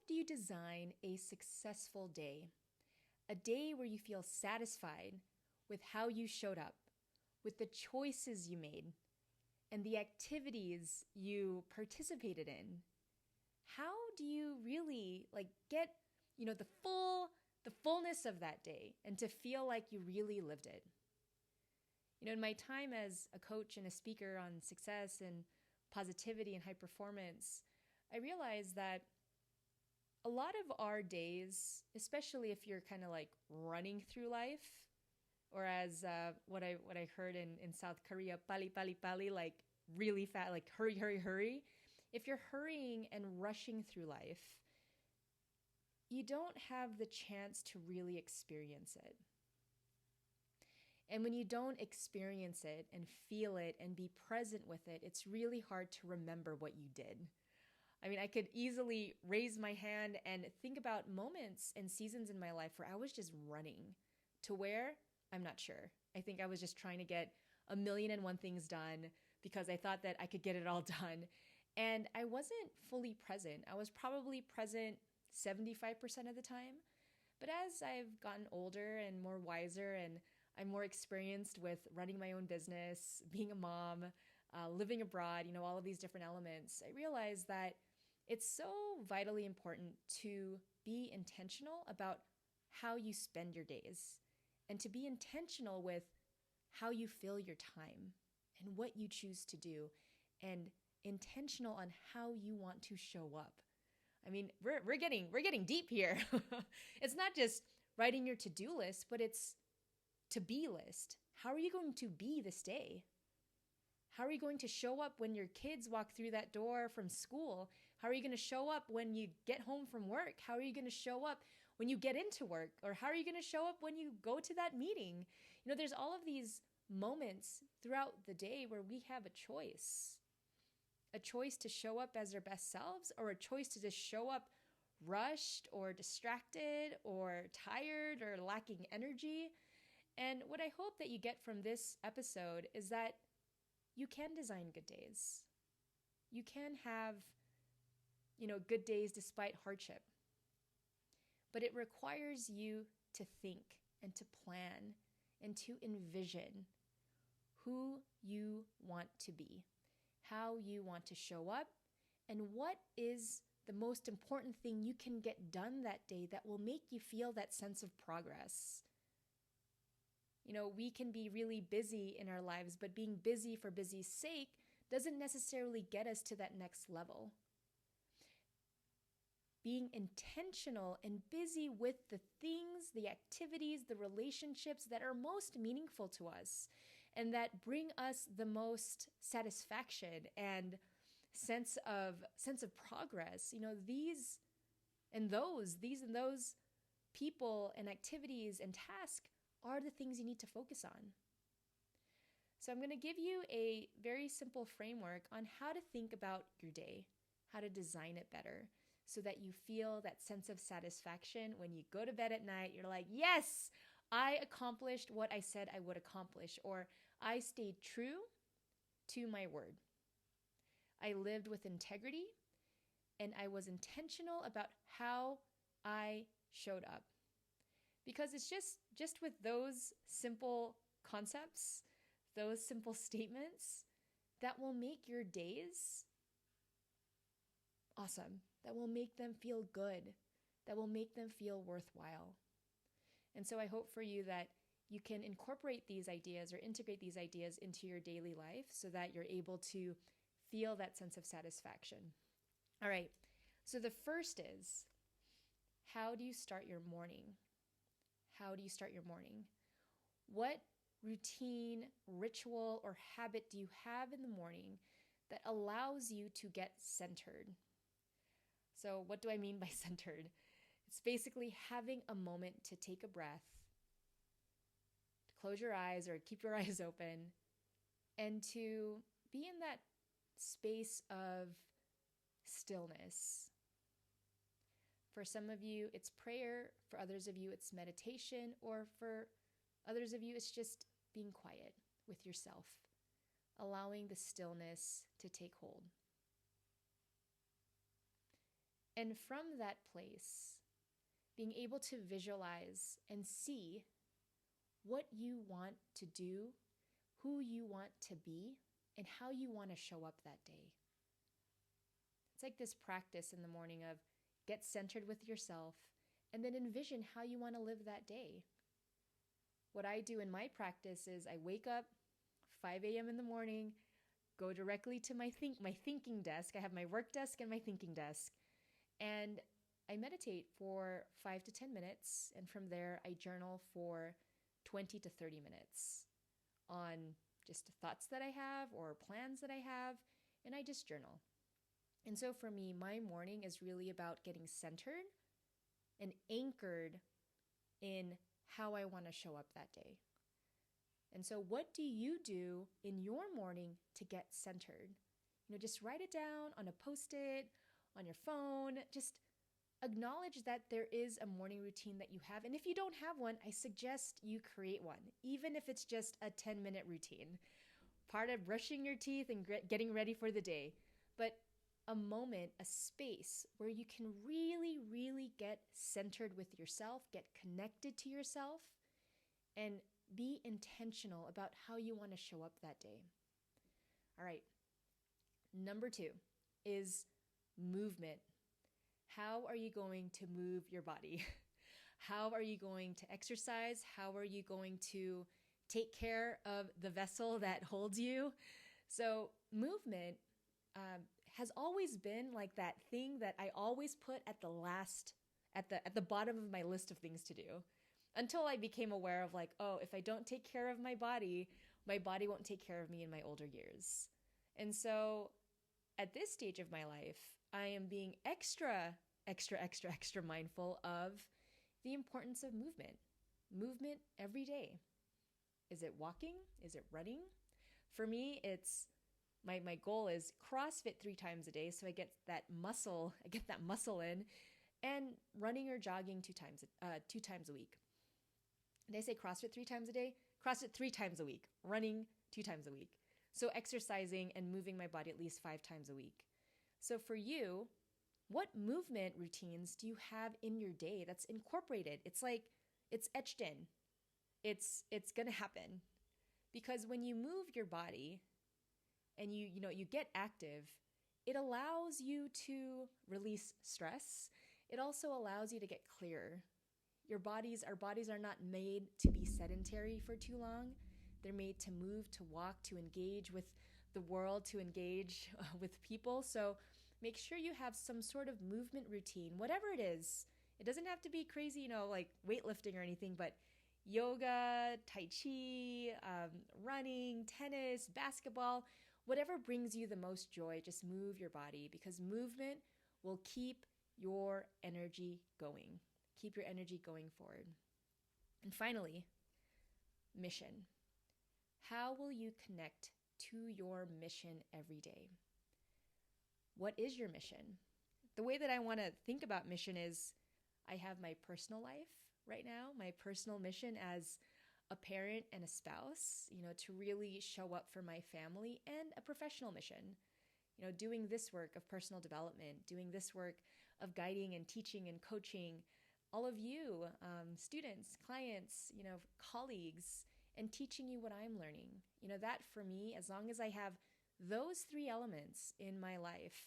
do you design a successful day? A day where you feel satisfied with how you showed up, with the choices you made, and the activities you participated in. How do you really get, the fullness of that day and to feel like you really lived it? In my time as a coach and a speaker on success and positivity and high performance, I realized that a lot of our days, especially if you're kind of like running through life, or as what I heard in South Korea, pali pali pali, like really fast, like hurry hurry hurry. If you're hurrying and rushing through life, you don't have the chance to really experience it. And when you don't experience it and feel it and be present with it, it's really hard to remember what you did. I mean, I could easily raise my hand and think about moments and seasons in my life where I was just running. To where? I'm not sure. I think I was just trying to get 1,000,001 things done because I thought that I could get it all done. And I wasn't fully present. I was probably present 75% of the time. But as I've gotten older and more wiser, and I'm more experienced with running my own business, being a mom, living abroad, all of these different elements, I realized that it's so vitally important to be intentional about how you spend your days and to be intentional with how you fill your time and what you choose to do, and intentional on how you want to show up. I mean, we're getting deep here. It's not just writing your to-do list, but it's to-be list. How are you going to be this day? How are you going to show up when your kids walk through that door from school? How are you going to show up when you get home from work? How are you going to show up when you get into work? Or how are you going to show up when you go to that meeting? There's all of these moments throughout the day where we have a choice to show up as our best selves, or a choice to just show up rushed or distracted or tired or lacking energy. And what I hope that you get from this episode is that you can design good days. You can have, good days despite hardship. But it requires you to think and to plan and to envision who you want to be, how you want to show up, and what is the most important thing you can get done that day that will make you feel that sense of progress. We can be really busy in our lives, but being busy for busy's sake doesn't necessarily get us to that next level. Being intentional and busy with the things, the activities, the relationships that are most meaningful to us and that bring us the most satisfaction and sense of progress. These and those people and activities and tasks are the things you need to focus on. So I'm going to give you a very simple framework on how to think about your day, how to design it better, so that you feel that sense of satisfaction when you go to bed at night. You're like, yes, I accomplished what I said I would accomplish, or I stayed true to my word. I lived with integrity, and I was intentional about how I showed up. Because it's just with those simple concepts, those simple statements, that will make your days awesome, that will make them feel good, that will make them feel worthwhile. And so I hope for you that you can incorporate these ideas or integrate these ideas into your daily life so that you're able to feel that sense of satisfaction. All right, so the first is, how do you start your morning? How do you start your morning? What routine, ritual, or habit do you have in the morning that allows you to get centered? So what do I mean by centered? It's basically having a moment to take a breath, to close your eyes or keep your eyes open, and to be in that space of stillness. For some of you, it's prayer. For others of you, it's meditation. Or for others of you, it's just being quiet with yourself, allowing the stillness to take hold. And from that place, being able to visualize and see what you want to do, who you want to be, and how you want to show up that day. It's like this practice in the morning of get centered with yourself and then envision how you want to live that day. What I do in my practice is I wake up 5 a.m. in the morning, go directly to my thinking desk. I have my work desk and my thinking desk. And I meditate for 5 to 10 minutes. And from there, I journal for 20 to 30 minutes on just thoughts that I have or plans that I have. And I just journal. And so for me, my morning is really about getting centered and anchored in how I want to show up that day. And so what do you do in your morning to get centered? Just write it down on a Post-it, on your phone. Just acknowledge that there is a morning routine that you have. And if you don't have one, I suggest you create one, even if it's just a 10-minute routine. Part of brushing your teeth and getting ready for the day. But a moment, a space where you can really, really get centered with yourself, get connected to yourself, and be intentional about how you want to show up that day. All right. Number 2 is movement. How are you going to move your body? How are you going to exercise? How are you going to take care of the vessel that holds you? So movement has always been like that thing that I always put at the bottom of my list of things to do, until I became aware of like, oh, if I don't take care of my body won't take care of me in my older years. And so at this stage of my life, I am being extra mindful of the importance of movement every day. Is it walking? Is it running? For me, it's my goal is CrossFit 3 times a day, so I get that muscle in, and running or jogging 2 times a week. Did I say CrossFit 3 times a day? CrossFit 3 times a week, running 2 times a week. So exercising and moving my body at least 5 times a week. So for you, what movement routines do you have in your day that's incorporated? It's like it's etched in. It's going to happen. Because when you move your body and you get active, it allows you to release stress. It also allows you to get clearer. Our bodies are not made to be sedentary for too long. They're made to move, to walk, to engage with the world, to engage with people. So make sure you have some sort of movement routine, whatever it is. It doesn't have to be crazy, like weightlifting or anything, but yoga, tai chi, running, tennis, basketball, whatever brings you the most joy, just move your body, because movement will keep your energy going. Keep your energy going forward. And finally, mission. How will you connect to your mission every day? What is your mission? The way that I want to think about mission is I have my personal life right now, my personal mission as a parent and a spouse, to really show up for my family, and a professional mission, doing this work of personal development, doing this work of guiding and teaching and coaching all of you, students, clients, colleagues, and teaching you what I'm learning. That for me, as long as I have those 3 elements in my life,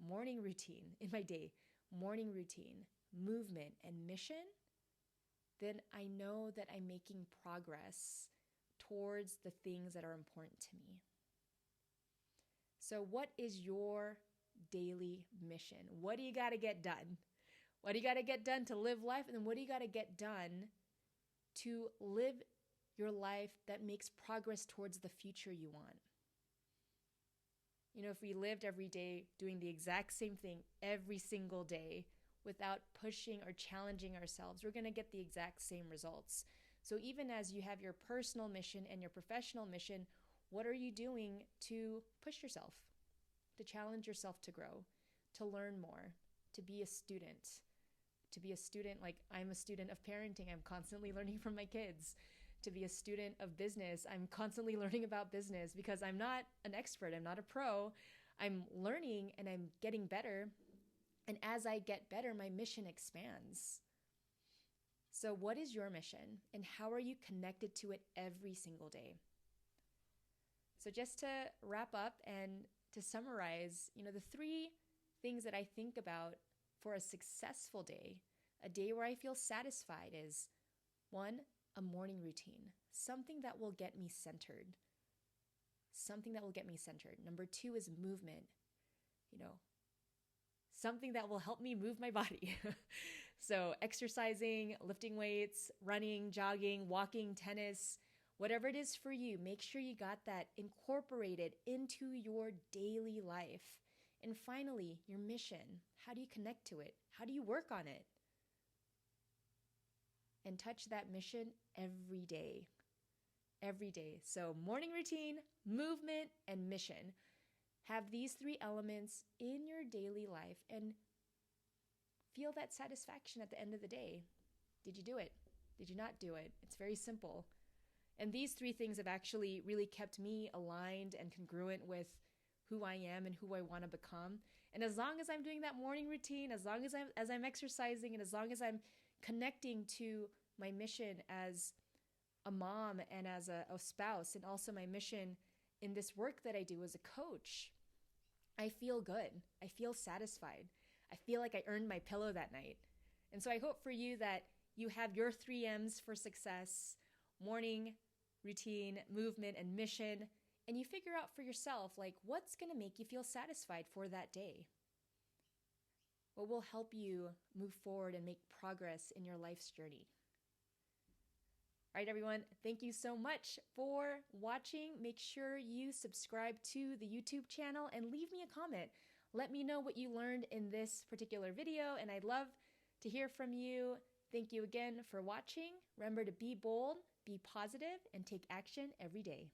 morning routine, in my day, morning routine, movement, and mission, then I know that I'm making progress towards the things that are important to me. So what is your daily mission? What do you got to get done? What do you got to get done to live life? And then what do you got to get done to live your life that makes progress towards the future you want? If we lived every day doing the exact same thing every single day without pushing or challenging ourselves, we're going to get the exact same results. So even as you have your personal mission and your professional mission, what are you doing to push yourself, to challenge yourself to grow, to learn more, to be a student? To be a student, like I'm a student of parenting, I'm constantly learning from my kids. To be a student of business, I'm constantly learning about business, because I'm not an expert, I'm not a pro. I'm learning and I'm getting better. And as I get better, my mission expands. So, what is your mission, and how are you connected to it every single day? So, just to wrap up and to summarize, the three things that I think about for a successful day, a day where I feel satisfied, is one, a morning routine, something that will get me centered. Something that will get me centered. Number two is movement, something that will help me move my body. So exercising, lifting weights, running, jogging, walking, tennis, whatever it is for you, make sure you got that incorporated into your daily life. And finally, your mission. How do you connect to it? How do you work on it? And touch that mission every day. Every day. So morning routine, movement, and mission. Have these three elements in your daily life and feel that satisfaction at the end of the day. Did you do it? Did you not do it? It's very simple. And these three things have actually really kept me aligned and congruent with who I am and who I want to become. And as long as I'm doing that morning routine, as long as I'm exercising, and as long as I'm connecting to my mission as a mom and as a spouse, and also my mission in this work that I do as a coach, I feel good. I feel satisfied. I feel like I earned my pillow that night. And so I hope for you that you have your 3 M's for success: morning, routine, movement, and mission. And you figure out for yourself, what's going to make you feel satisfied for that day? What will help you move forward and make progress in your life's journey? All right, everyone, thank you so much for watching. Make sure you subscribe to the YouTube channel and leave me a comment. Let me know what you learned in this particular video, and I'd love to hear from you. Thank you again for watching. Remember to be bold, be positive, and take action every day.